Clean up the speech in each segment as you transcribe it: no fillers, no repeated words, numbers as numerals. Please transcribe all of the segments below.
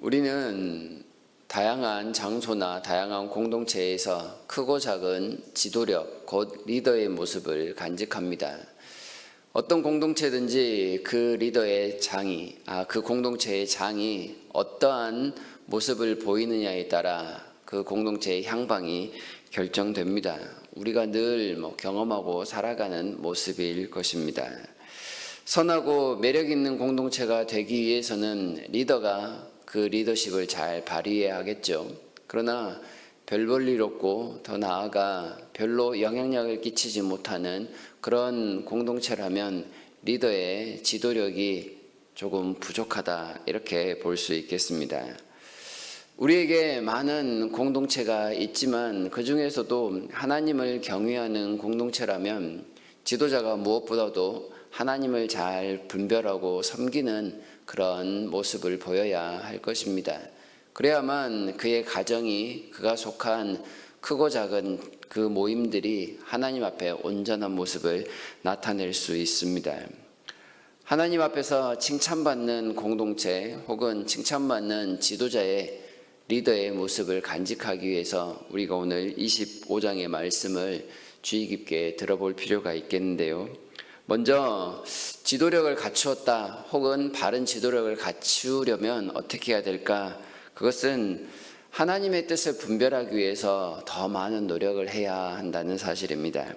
우리는 다양한 장소나 다양한 공동체에서 크고 작은 지도력, 곧 리더의 모습을 간직합니다. 어떤 공동체든지 그 리더의 장이, 그 공동체의 장이 어떠한 모습을 보이느냐에 따라 그 공동체의 향방이 결정됩니다. 우리가 늘 경험하고 살아가는 모습일 것입니다. 선하고 매력 있는 공동체가 되기 위해서는 리더가 그 리더십을 잘 발휘해야 하겠죠. 그러나 별 볼 일 없고 더 나아가 별로 영향력을 끼치지 못하는 그런 공동체라면 리더의 지도력이 조금 부족하다, 이렇게 볼 수 있겠습니다. 우리에게 많은 공동체가 있지만 그 중에서도 하나님을 경외하는 공동체라면 지도자가 무엇보다도 하나님을 잘 분별하고 섬기는 그런 모습을 보여야 할 것입니다. 그래야만 그의 가정이, 그가 속한 크고 작은 그 모임들이 하나님 앞에 온전한 모습을 나타낼 수 있습니다. 하나님 앞에서 칭찬받는 공동체 혹은 칭찬받는 지도자의 리더의 모습을 간직하기 위해서 우리가 오늘 25장의 말씀을 주의 깊게 들어볼 필요가 있겠는데요. 먼저 지도력을 갖추었다 혹은 바른 지도력을 갖추려면 어떻게 해야 될까? 그것은 하나님의 뜻을 분별하기 위해서 더 많은 노력을 해야 한다는 사실입니다.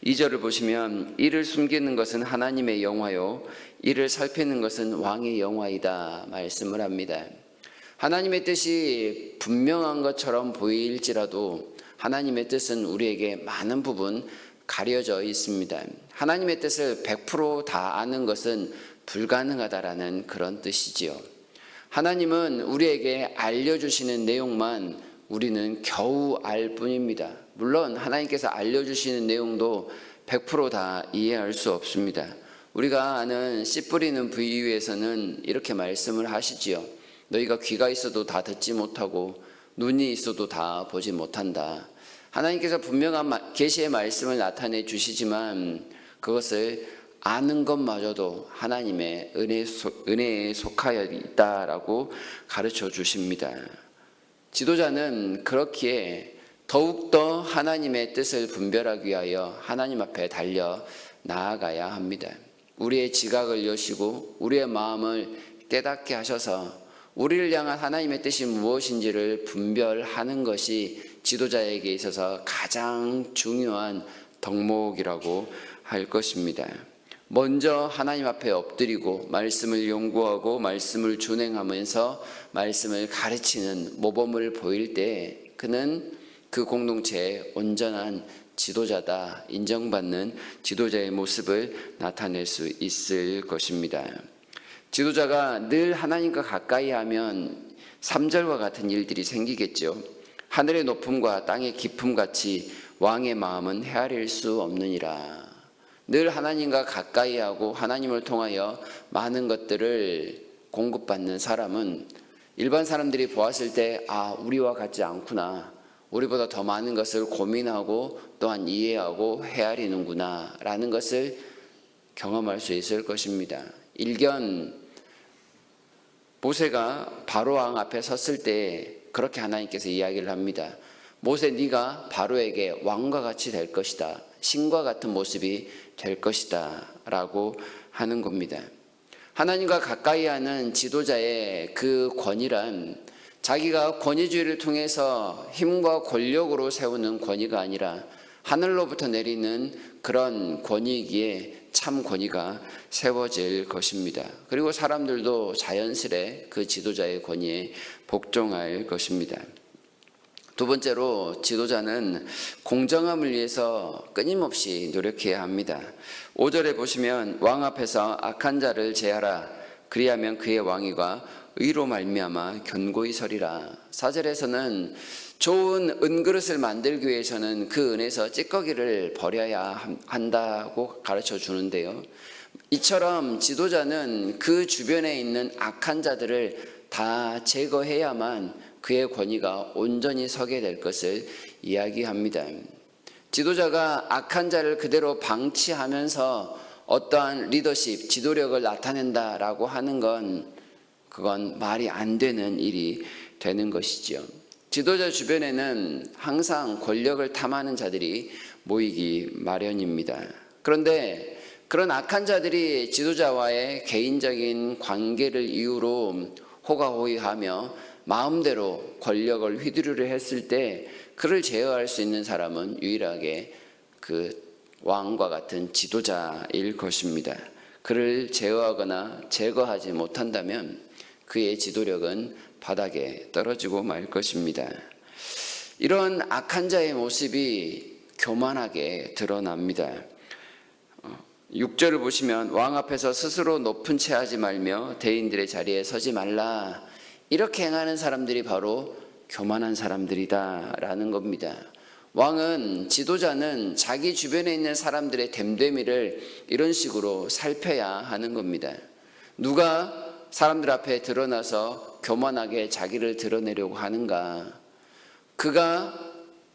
2절을 보시면 이를 숨기는 것은 하나님의 영화요 이를 살피는 것은 왕의 영화이다 말씀을 합니다. 하나님의 뜻이 분명한 것처럼 보일지라도 하나님의 뜻은 우리에게 많은 부분 가려져 있습니다. 하나님의 뜻을 100% 아는 것은 불가능하다라는 그런 뜻이지요. 하나님은 우리에게 알려주시는 내용만 우리는 겨우 알 뿐입니다. 물론 하나님께서 알려주시는 내용도 100% 이해할 수 없습니다. 우리가 아는 씨 뿌리는 부위에서는 이렇게 말씀을 하시지요. 너희가 귀가 있어도 다 듣지 못하고 눈이 있어도 다 보지 못한다. 하나님께서 분명한 계시의 말씀을 나타내 주시지만 그것을 아는 것마저도 하나님의 은혜에 속하여 있다라고 가르쳐 주십니다. 지도자는 그렇기에 더욱더 하나님의 뜻을 분별하기 위하여 하나님 앞에 달려 나아가야 합니다. 우리의 지각을 여시고 우리의 마음을 깨닫게 하셔서 우리를 향한 하나님의 뜻이 무엇인지를 분별하는 것이 지도자에게 있어서 가장 중요한 덕목이라고 할 것입니다. 먼저 하나님 앞에 엎드리고 말씀을 연구하고 말씀을 준행하면서 말씀을 가르치는 모범을 보일 때 그는 그 공동체의 온전한 지도자다, 인정받는 지도자의 모습을 나타낼 수 있을 것입니다. 지도자가 늘 하나님과 가까이 하면 3절과 같은 일들이 생기겠죠. 하늘의 높음과 땅의 깊음 같이 왕의 마음은 헤아릴 수 없느니라. 늘 하나님과 가까이 하고 하나님을 통하여 많은 것들을 공급받는 사람은 일반 사람들이 보았을 때 우리와 같지 않구나, 우리보다 더 많은 것을 고민하고 또한 이해하고 헤아리는구나 라는 것을 경험할 수 있을 것입니다. 일견 모세가 바로왕 앞에 섰을 때 그렇게 하나님께서 이야기를 합니다. 모세, 네가 바로에게 왕과 같이 될 것이다, 신과 같은 모습이 될 것이다 라고 하는 겁니다. 하나님과 가까이 하는 지도자의 그 권위란 자기가 권위주의를 통해서 힘과 권력으로 세우는 권위가 아니라 하늘로부터 내리는 그런 권위이기에 참 권위가 세워질 것입니다. 그리고 사람들도 자연스레 그 지도자의 권위에 복종할 것입니다. 두 번째로 지도자는 공정함을 위해서 끊임없이 노력해야 합니다. 5절에 보시면 왕 앞에서 악한 자를 제하라, 그리하면 그의 왕위가 의로 말미암아 견고히 서리라. 4절에서는 좋은 은그릇을 만들기 위해서는 그 은에서 찌꺼기를 버려야 한다고 가르쳐 주는데요. 이처럼 지도자는 그 주변에 있는 악한 자들을 다 제거해야만 그의 권위가 온전히 서게 될 것을 이야기합니다. 지도자가 악한 자를 그대로 방치하면서 어떠한 리더십, 지도력을 나타낸다라고 하는 건 그건 말이 안 되는 일이 되는 것이지요. 지도자 주변에는 항상 권력을 탐하는 자들이 모이기 마련입니다. 그런데 그런 악한 자들이 지도자와의 개인적인 관계를 이유로 호가호위하며 마음대로 권력을 휘두르려 했을 때 그를 제어할 수 있는 사람은 유일하게 그 왕과 같은 지도자일 것입니다. 그를 제어하거나 제거하지 못한다면 그의 지도력은 바닥에 떨어지고 말 것입니다. 이런 악한 자의 모습이 교만하게 드러납니다. 6절을 보시면 왕 앞에서 스스로 높은 채 하지 말며 대인들의 자리에 서지 말라. 이렇게 행하는 사람들이 바로 교만한 사람들이다 라는 겁니다. 왕은, 지도자는 자기 주변에 있는 사람들의 됨됨이를 이런 식으로 살펴야 하는 겁니다. 누가 사람들 앞에 드러나서 교만하게 자기를 드러내려고 하는가? 그가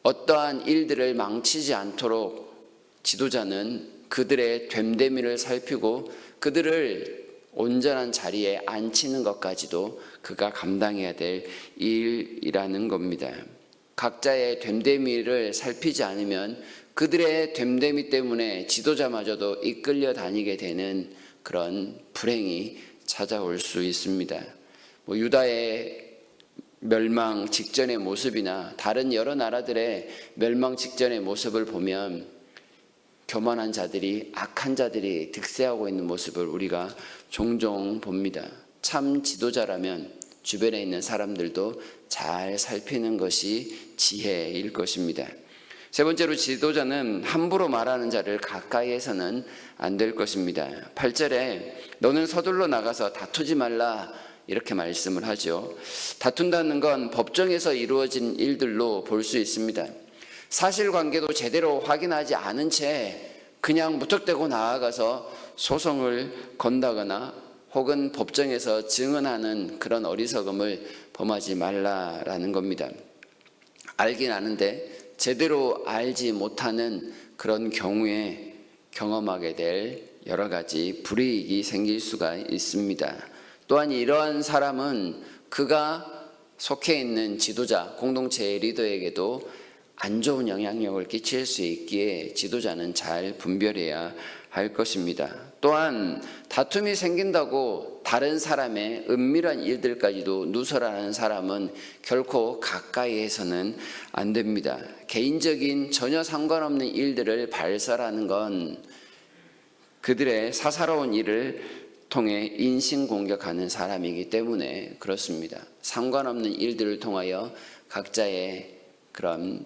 어떠한 일들을 망치지 않도록 지도자는 그들의 됨됨이를 살피고 그들을 온전한 자리에 앉히는 것까지도 그가 감당해야 될 일이라는 겁니다. 각자의 됨됨이를 살피지 않으면 그들의 됨됨이 때문에 지도자마저도 이끌려 다니게 되는 그런 불행이 찾아올 수 있습니다. 유다의 멸망 직전의 모습이나 다른 여러 나라들의 멸망 직전의 모습을 보면 교만한 자들이, 악한 자들이 득세하고 있는 모습을 우리가 종종 봅니다. 참 지도자라면 주변에 있는 사람들도 잘 살피는 것이 지혜일 것입니다. 세 번째로, 지도자는 함부로 말하는 자를 가까이에서는 안 될 것입니다. 8절에 너는 서둘러 나가서 다투지 말라 이렇게 말씀을 하죠. 다툰다는 건 법정에서 이루어진 일들로 볼 수 있습니다. 사실관계도 제대로 확인하지 않은 채 그냥 무턱대고 나아가서 소송을 건다거나 혹은 법정에서 증언하는 그런 어리석음을 범하지 말라라는 겁니다. 알긴 아는데 제대로 알지 못하는 그런 경우에 경험하게 될 여러 가지 불이익이 생길 수가 있습니다. 또한 이러한 사람은 그가 속해 있는 지도자, 공동체의 리더에게도 안 좋은 영향력을 끼칠 수 있기에 지도자는 잘 분별해야 할 것입니다. 또한 다툼이 생긴다고 다른 사람의 은밀한 일들까지도 누설하는 사람은 결코 가까이에서는 안 됩니다. 개인적인 전혀 상관없는 일들을 발설하는 건 그들의 사사로운 일을 통해 인신공격하는 사람이기 때문에 그렇습니다. 상관없는 일들을 통하여 각자의 그런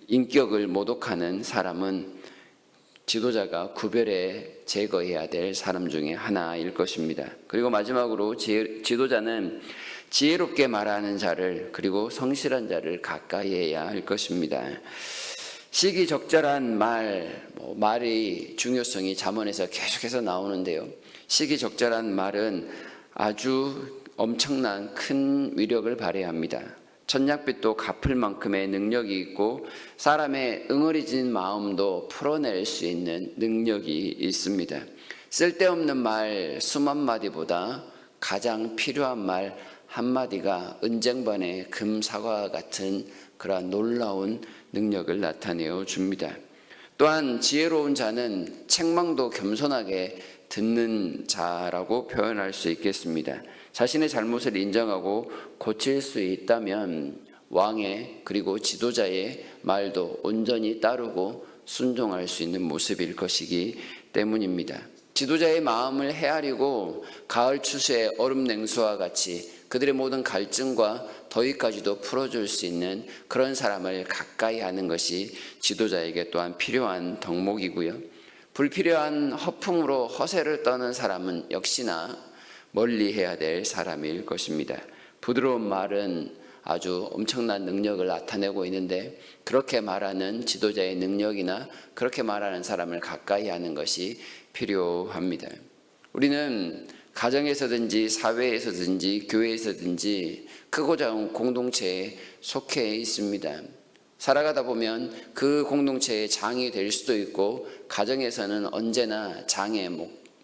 인격을 모독하는 사람은 지도자가 구별해 제거해야 될 사람 중에 하나일 것입니다. 그리고 마지막으로 지도자는 지혜롭게 말하는 자를, 그리고 성실한 자를 가까이 해야 할 것입니다. 시기적절한 말의 중요성이 잠언에서 계속해서 나오는데요. 시기적절한 말은 아주 엄청난 큰 위력을 발휘합니다. 천냥빚도 갚을 만큼의 능력이 있고 사람의 응어리진 마음도 풀어낼 수 있는 능력이 있습니다. 쓸데없는 말 수만 마디보다 가장 필요한 말 한마디가 은쟁반의 금사과와 같은 그러한 놀라운 능력을 나타내어 줍니다. 또한 지혜로운 자는 책망도 겸손하게 듣는 자라고 표현할 수 있겠습니다. 자신의 잘못을 인정하고 고칠 수 있다면 왕의 그리고 지도자의 말도 온전히 따르고 순종할 수 있는 모습일 것이기 때문입니다. 지도자의 마음을 헤아리고 가을 추수의 얼음 냉수와 같이 그들의 모든 갈증과 더위까지도 풀어줄 수 있는 그런 사람을 가까이 하는 것이 지도자에게 또한 필요한 덕목이고요. 불필요한 허풍으로 허세를 떠는 사람은 역시나 멀리해야 될 사람일 것입니다. 부드러운 말은 아주 엄청난 능력을 나타내고 있는데 그렇게 말하는 지도자의 능력이나 그렇게 말하는 사람을 가까이 하는 것이 필요합니다. 우리는 가정에서든지 사회에서든지 교회에서든지 크고 작은 공동체에 속해 있습니다. 살아가다 보면 그 공동체의 장이 될 수도 있고 가정에서는 언제나 장의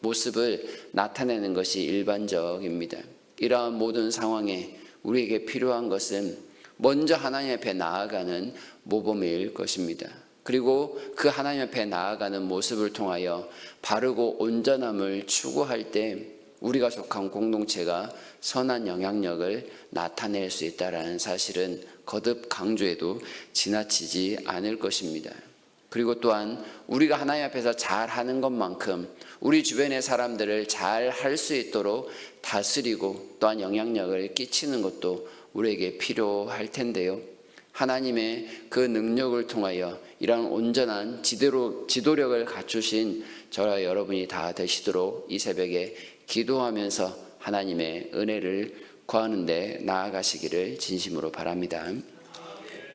모습을 나타내는 것이 일반적입니다. 이러한 모든 상황에 우리에게 필요한 것은 먼저 하나님 앞에 나아가는 모범일 것입니다. 그리고 그 하나님 앞에 나아가는 모습을 통하여 바르고 온전함을 추구할 때 우리가 속한 공동체가 선한 영향력을 나타낼 수 있다는 사실은 거듭 강조해도 지나치지 않을 것입니다. 그리고 또한 우리가 하나님 앞에서 잘하는 것만큼 우리 주변의 사람들을 잘 할 수 있도록 다스리고 또한 영향력을 끼치는 것도 우리에게 필요할 텐데요. 하나님의 그 능력을 통하여 이러한 온전한 지도력을 갖추신 저와 여러분이 다 되시도록 이 새벽에 기도하면서 하나님의 은혜를 구하는 데 나아가시기를 진심으로 바랍니다.